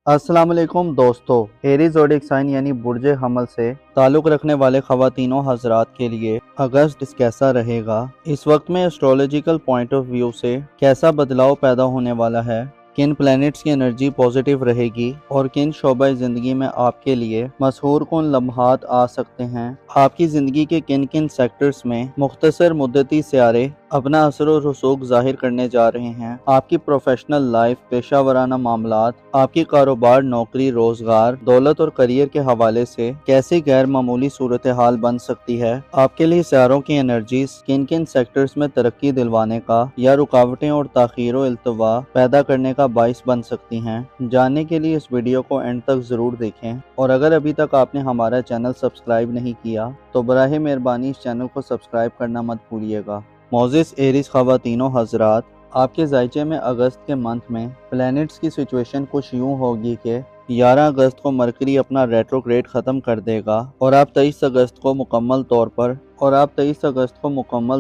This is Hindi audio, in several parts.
अस्सलाम वालेकुम दोस्तों, एरीज ज़ोडिएक साइन यानी बुर्ज हमल से ताल्लुक़ रखने वाले ख़वातीनों हज़रात के लिए अगस्त कैसा रहेगा। इस वक्त में एस्ट्रोलॉजिकल पॉइंट ऑफ व्यू से कैसा बदलाव पैदा होने वाला है, किन प्लैनेट्स की एनर्जी पॉजिटिव रहेगी और किन शोबा ज़िंदगी में आपके लिए मशहूर कौन लम्हात आ सकते हैं। आपकी ज़िंदगी के किन किन सेक्टर्स में मुख्तसर मुद्दती सियारे अपना असर और रसूख जाहिर करने जा रहे हैं। आपकी प्रोफेशनल लाइफ, पेशा वराना मामलात, आपकी कारोबार, नौकरी, रोजगार, दौलत और करियर के हवाले से कैसी गैर मामूली सूरत हाल बन सकती है। आपके लिए सियारों की एनर्जीज किन किन सेक्टर्स में तरक्की दिलवाने का या रुकावटें और ताखीर व इल्तवा पैदा करने का बाइस बन सकती हैं। जानने के लिए इस वीडियो को एंड तक जरूर देखें और अगर अभी तक आपने हमारा चैनल सब्सक्राइब नहीं किया तो बराहे मेहरबानी इस चैनल को सब्सक्राइब करना मत भूलिएगा। मोजिस एरीज ख़वातीनों हज़रात, आपके जायचे में अगस्त के मंथ में प्लैनेट्स की सिचुएशन कुछ यूं होगी कि 11 अगस्त को मरकरी अपना रेट्रोग्रेड ख़त्म कर देगा और आप 23 अगस्त को मुकम्मल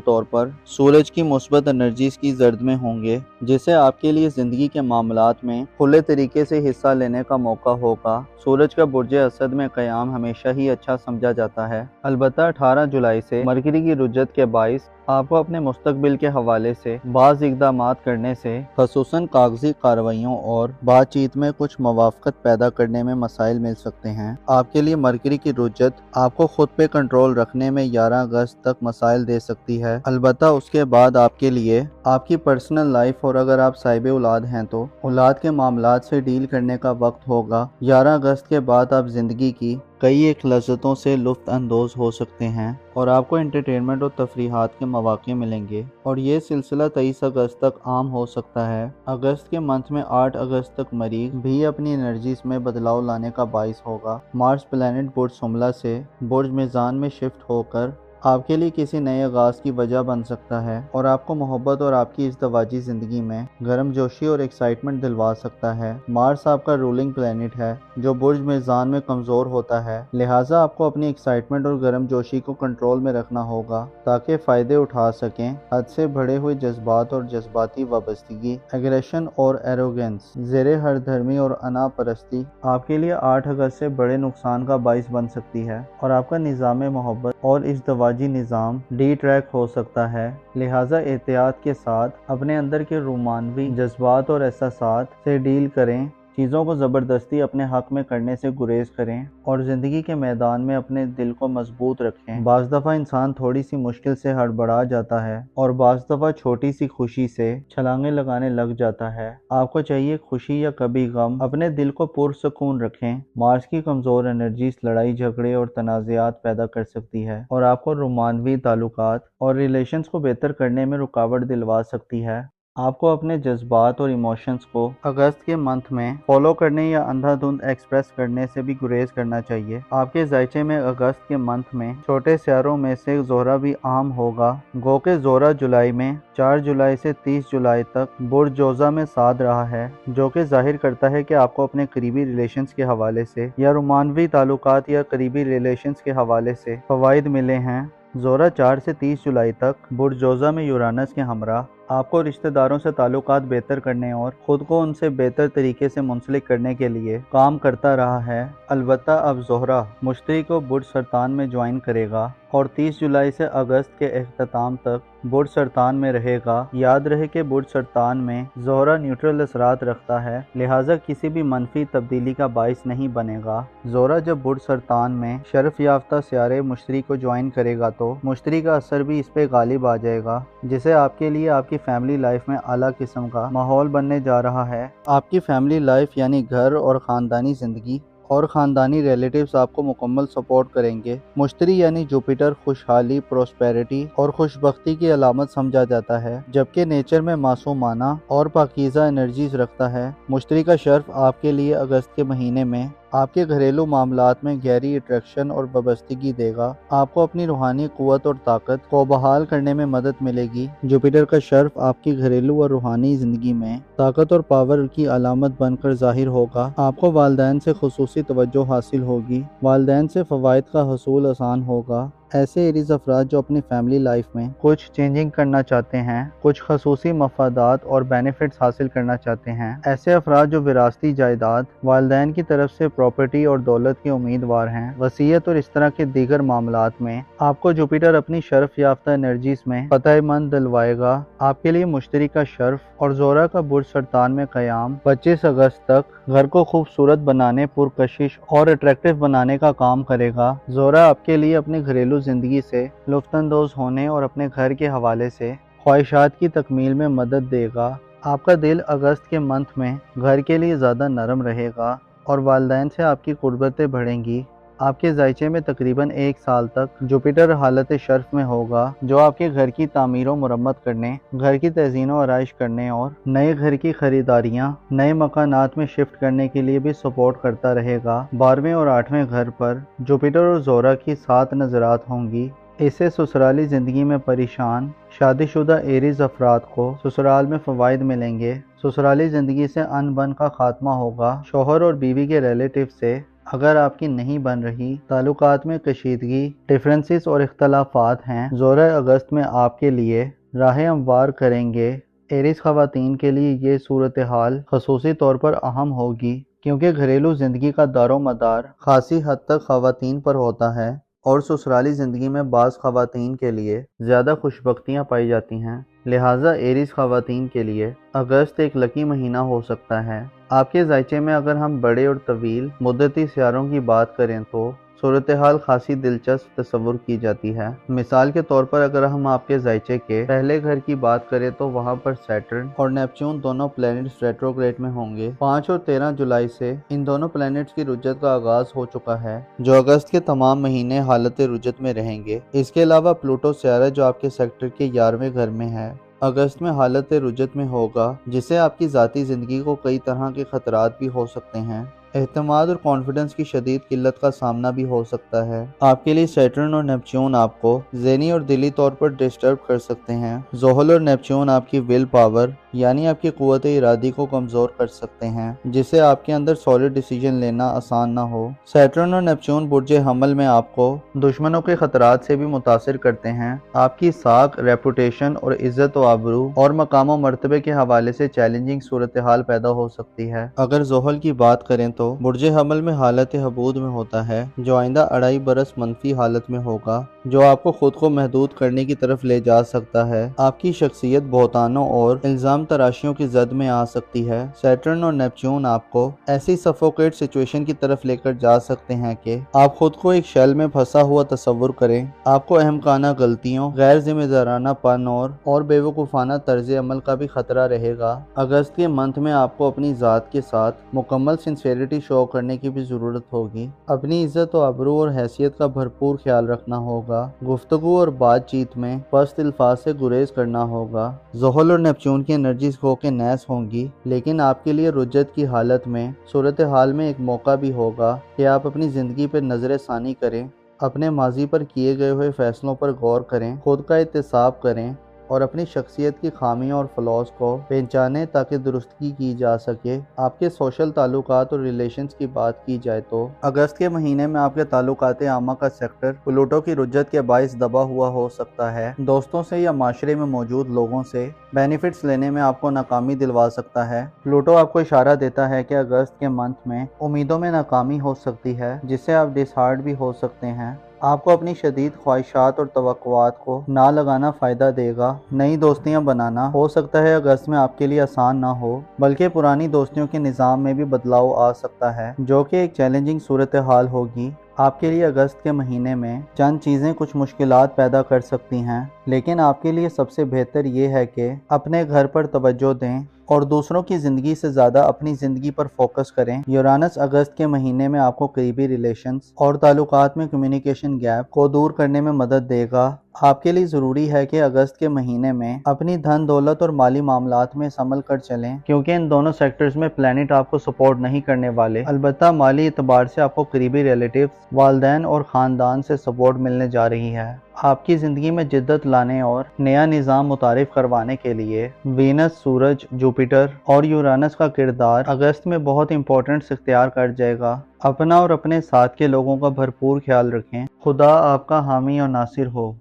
तौर पर सूरज की मुस्बत एनर्जीज की जर्द में होंगे, जिससे आपके लिए ज़िंदगी के मामलात में खुले तरीके से हिस्सा लेने का मौका होगा। सूरज का बुर्ज असद में क़याम हमेशा ही अच्छा समझा जाता है। अलबत्ता 18 जुलाई से मरकरी की रुज्जत के बाइस आपको अपने मुस्तकबिल के हवाले से बाज़ इक़दामात करने से ख़ुसूसन कागजी कार्रवाइयों और बातचीत में कुछ मवाफ़क़त पैदा करने में मसाइल मिल सकते हैं। आपके लिए मरकरी की रुज्जत आपको खुद पे कंट्रोल रखने में 11 अगस्त तक मसाइल दे सकती है। अलबत्ता उसके बाद आपके लिए आपकी पर्सनल लाइफ और अगर आप साहिब औलाद हैं तो औलाद के मामलात से डील करने का वक्त होगा। 11 अगस्त के बाद आप ज़िंदगी की कई एक लज़्ज़तों से लुत्फ़ अंदोज़ हो सकते हैं और आपको एंटरटेनमेंट और तफरीहात के मौक़े मिलेंगे और ये सिलसिला 23 अगस्त तक आम हो सकता है। अगस्त के मंथ में 8 अगस्त तक मरीख भी अपनी एनर्जीज में बदलाव लाने का बाइस होगा। मार्स प्लैनेट बुर्ज शुमला से बुर्ज मीज़ान में शिफ्ट होकर आपके लिए किसी नए आगाज़ की वजह बन सकता है और आपको मोहब्बत और आपकी इज़्दवाजी ज़िंदगी में गर्मजोशी और एक्साइटमेंट दिलवा सकता है। मार्स आपका रूलिंग प्लैनेट है जो बुर्ज मीज़ान में कमज़ोर होता है, लिहाजा आपको अपनी एक्साइटमेंट और गर्मजोशी को कंट्रोल में रखना होगा ताकि फ़ायदे उठा सकें। हद से बढ़े हुए जज्बात और जज्बाती वाबस्तगी, एग्रेशन और एरोगेंस, ज़ेरे हरधर्मी और अना परस्ती आपके लिए 8 अगस्त से बड़े नुकसान का बाइस बन सकती है और आपका निज़ाम मोहब्बत और इज़्दवाजी निज़ाम डी ट्रैक हो सकता है। लिहाजा एहतियात के साथ अपने अंदर के रोमानवी जज्बात और एहसासात से डील करें। चीज़ों को ज़बरदस्ती अपने हक में करने से गुरेज करें और ज़िंदगी के मैदान में अपने दिल को मजबूत रखें। बाज़ दफ़ा इंसान थोड़ी सी मुश्किल से हड़बड़ा जाता है और बाज़ दफ़ा छोटी सी खुशी से छलांगे लगाने लग जाता है। आपको चाहिए खुशी या कभी गम, अपने दिल को पुरसकून रखें। मार्स की कमज़ोर एनर्जीज लड़ाई झगड़े और तनाज़ात पैदा कर सकती है और आपको रोमानवी ताल्लुकात और रिलेशंस को बेहतर करने में रुकावट दिलवा सकती है। आपको अपने जज्बात और इमोशंस को अगस्त के मंथ में फॉलो करने या अंधाधुंध एक्सप्रेस करने से भी गुरेज करना चाहिए। आपके जायचे में अगस्त के मंथ में छोटे सियारों में से ज़ोहरा भी आम होगा। गो के ज़ोहरा जुलाई में 4 जुलाई से 30 जुलाई तक बुर्ज जोज़ा में साध रहा है, जो कि जाहिर करता है कि आपको अपने करीबी रिलेशंस के हवाले से या रोमानवी ताल्लुकात या करीबी रिलेशंस के हवाले से फ़वाइद मिले हैं। ज़ोहरा 4 से 30 जुलाई तक बुर्ज जोज़ा में यूरानस के हमरा आपको रिश्तेदारों से ताल्लुकात बेहतर करने और ख़ुद को उनसे बेहतर तरीके से मुंसलिक करने के लिए काम करता रहा है। अलबत्ता अब ज़ोहरा मुश्तरी को बुर्ज सरतान में ज्वाइन करेगा और 30 जुलाई से अगस्त के अख्ताम तक बुर्ज सरतान में रहेगा। याद रहे कि बुर्ज सरतान में ज़ोहरा न्यूट्रल असरात रखता है, लिहाजा किसी भी मनफी तब्दीली का बाइस नहीं बनेगा। ज़ोहरा जब बुर्ज सरतान में शरफ याफ्ता सियारे मुश्तरी को ज्वाइन करेगा तो मुश्तरी का असर भी इस पे गालिब आ जाएगा, जिसे आपके लिए आपकी फैमिली लाइफ में आला किस्म का माहौल बनने जा रहा है। आपकी फैमिली लाइफ यानी घर और ख़ानदानी ज़िंदगी और ख़ानदानी रिलेटिव्स आपको मुकम्मल सपोर्ट करेंगे। मुश्तरी यानी जुपिटर खुशहाली, प्रोस्पेरिटी और खुशबख्ती की अलामत समझा जाता है, जबकि नेचर में मासूमाना और पाकीज़ा एनर्जीज रखता है। मुश्तरी का शर्फ आपके लिए अगस्त के महीने में आपके घरेलू मामलात में गहरी अट्रैक्शन और वाबस्तगी देगा। आपको अपनी रूहानी क़ुव्वत और ताकत को बहाल करने में मदद मिलेगी। जुपिटर का शर्फ आपकी घरेलू और रूहानी ज़िंदगी में ताकत और पावर की अलामत बनकर ज़ाहिर होगा। आपको वालिदैन से खुसूसी तवज्जो हासिल होगी। वालिदैन से फ़वाइद का हसूल आसान होगा। ऐसे एरीज अफराद जो अपनी फैमिली लाइफ में कुछ चेंजिंग करना चाहते हैं, कुछ खसूसी मफादात और बेनिफिट्स हासिल करना चाहते हैं, ऐसे अफराद जो विरासती जायदाद, वालिदैन की तरफ से प्रॉपर्टी और दौलत के उम्मीदवार हैं, वसीयत और इस तरह के दीगर मामलात में आपको जुपिटर अपनी शर्फ याफ्ता एनर्जीज में फतहमंद दिलवाएगा। आपके लिए मुश्तरी का शर्फ और जोरा का बुर्ज सरतान में क़याम 25 अगस्त तक घर को खूबसूरत बनाने, पुरकशिश और अट्रैक्टिव बनाने का काम करेगा। जोरा आपके लिए अपनी घरेलू जिंदगी से लुत्फ़अंदोज़ होने और अपने घर के हवाले से ख्वाहिशात की तकमील में मदद देगा। आपका दिल अगस्त के मंथ में घर के लिए ज़्यादा नरम रहेगा और वालिदैन से आपकी कुर्बतें बढ़ेंगी। आपके जायचे में तकरीबन 1 साल तक जुपिटर हालत शर्फ में होगा, जो आपके घर की तामीर व मुरम्मत करने, घर की तज़ीन व आराइश करने और नए घर की खरीदारियाँ, नए मकानात में शिफ्ट करने के लिए भी सपोर्ट करता रहेगा। 12वें और 8वें घर पर जुपिटर और जोरा की 7 नज़रात होंगी। इससे ससुराली ज़िंदगी में परेशान शादीशुदा एरीज अफराद को ससुराल में फ़वाइद मिलेंगे। ससुराली ज़िंदगी से अनबन का खात्मा होगा। शोहर और बीवी के रिलेटिव से अगर आपकी नहीं बन रही, ताल्लुकात में कशीदगी, डिफरेंसेस और इख्तलाफात हैं, जोरा अगस्त में आपके लिए राहें हमवार करेंगे। एरीज ख़वातीन के लिए ये सूरत हाल ख़ुसूसी तौर पर अहम होगी, क्योंकि घरेलू ज़िंदगी का दारोमदार खासी हद तक ख़वातीन पर होता है और ससुराली ज़िंदगी में बाज़ ख़वातीन के लिए ज़्यादा खुशबख्तियाँ पाई जाती हैं। लिहाजा एरीज ख़वातीन के लिए अगस्त एक लकी महीना हो सकता है। आपके जायचे में अगर हम बड़े और तवील मुद्दती सियारों की बात करें तो सूरत हाल खासी दिलचस्प तस्वुर की जाती है। मिसाल के तौर पर अगर हम आपके जायचे के पहले घर की बात करें तो वहाँ पर सैटर्न और नेपच्यून दोनों प्लैनेट्स रेट्रोग्रेड में होंगे। 5 और 13 जुलाई से इन दोनों प्लैनेट्स की रुजत का आगाज हो चुका है, जो अगस्त के तमाम महीने हालत रुजत में रहेंगे। इसके अलावा प्लूटो सियारा जो आपके सेक्टर के 11वें घर में है, अगस्त में हालत रुजत में होगा, जिससे आपकी ज़ाती ज़िंदगी को कई तरह के खतरात भी हो सकते हैं। एहतमाद और कॉन्फिडेंस की शदीद किल्लत का सामना भी हो सकता है। आपके लिए सैटर्न और नेपच्यून आपको ज़हनी और दिली तौर पर डिस्टर्ब कर सकते हैं। ज़ोहल और नेपच्यून आपकी विल पावर यानी आपकी क़ुव्वत इरादी को कमज़ोर कर सकते हैं, जिससे आपके अंदर सॉलिड डिसीजन लेना आसान ना हो। सैटर्न और नेपच्यून बुर्ज हमल में आपको दुश्मनों के खतरात से भी मुतासिर करते हैं। आपकी साख, रेपुटेशन और इज्जत व आबरू और मकाम व मर्तबे के हवाले से चैलेंजिंग सूरत हाल पैदा हो सकती है। अगर ज़ोहल की बात करें तो बुर्ज हमल में हालत हबूद में होता है, जो आइंदा 2.5 बरस मनफी हालत में होगा, जो आपको खुद को महदूद करने की तरफ ले जा सकता है। आपकी शख्सियत बहुतानों और इल्जाम तराशियों की जद में आ सकती है। सैटर्न और नेपच्यून आपको ऐसी सफोकेट सिचुएशन की तरफ लेकर जा सकते हैं कि आप खुद को एक शेल में फंसा हुआ तस्वुर करें। आपको अहमकाना गलतियों, गैर जिम्मेदाराना पन और बेवकूफ़ाना तर्ज अमल का भी खतरा रहेगा। अगस्त के मंथ में आपको अपनी ज़ात के साथ मुकम्मल सिंसियरिटी शो करने की भी ज़रूरत होगी। अपनी इज्जत और आबरू और हैसियत का भरपूर ख्याल रखना होगा। गुफ्तगू और बातचीत में पस्त अल्फाज से गुरेज करना होगा। ज़ोहल और नेपच्यून की एनर्जीज खो के नैस होंगी, लेकिन आपके लिए रुज्जत की हालत में सूरत हाल में एक मौका भी होगा कि आप अपनी ज़िंदगी पर नज़र सानी करें, अपने माजी पर किए गए हुए फैसलों पर गौर करें, खुद का एहतिसाब करें और अपनी शख्सियत की खामियों और फ्लॉज को पहचानें ताकि दुरुस्तगी की जा सके। आपके सोशल ताल्लुकात और रिलेशंस की बात की जाए तो अगस्त के महीने में आपके ताल्लुकात आमा का सेक्टर प्लूटो की रुज्जत के बाइस दबा हुआ हो सकता है। दोस्तों से या माशरे में मौजूद लोगों से बेनिफिट्स लेने में आपको नाकामी दिलवा सकता है। प्लूटो आपको इशारा देता है कि अगस्त के मंथ में उम्मीदों में नाकामी हो सकती है, जिससे आप डिसहार्ट भी हो सकते हैं। आपको अपनी शदीद ख्वाहिशात और तवक्कुआत को ना लगाना फ़ायदा देगा। नई दोस्तियां बनाना हो सकता है अगस्त में आपके लिए आसान ना हो, बल्कि पुरानी दोस्तियों के निज़ाम में भी बदलाव आ सकता है, जो कि एक चैलेंजिंग सूरत हाल होगी। आपके लिए अगस्त के महीने में चंद चीज़ें कुछ मुश्किलात पैदा कर सकती हैं, लेकिन आपके लिए सबसे बेहतर ये है कि अपने घर पर तवज्जो दें और दूसरों की ज़िंदगी से ज़्यादा अपनी ज़िंदगी पर फोकस करें। यूरानस अगस्त के महीने में आपको करीबी रिलेशंस और ताल्लुकात में कम्युनिकेशन गैप को दूर करने में मदद देगा। आपके लिए ज़रूरी है कि अगस्त के महीने में अपनी धन दौलत और माली मामलात में संभल कर चलें, क्योंकि इन दोनों सेक्टर्स में प्लैनेट आपको सपोर्ट नहीं करने वाले। अलबत्ता माली एतबार से आपको करीबी रिलेटिव्स, वालदैन और ख़ानदान से सपोर्ट मिलने जा रही है। आपकी ज़िंदगी में जिद्दत लाने और नया निज़ाम मुतारिफ करवाने के लिए वीनस, सूरज, जुपिटर और यूरानस का किरदार अगस्त में बहुत इंपॉर्टेंस इख्तियार कर जाएगा। अपना और अपने साथ के लोगों का भरपूर ख्याल रखें। खुदा आपका हामी और नासिर हो।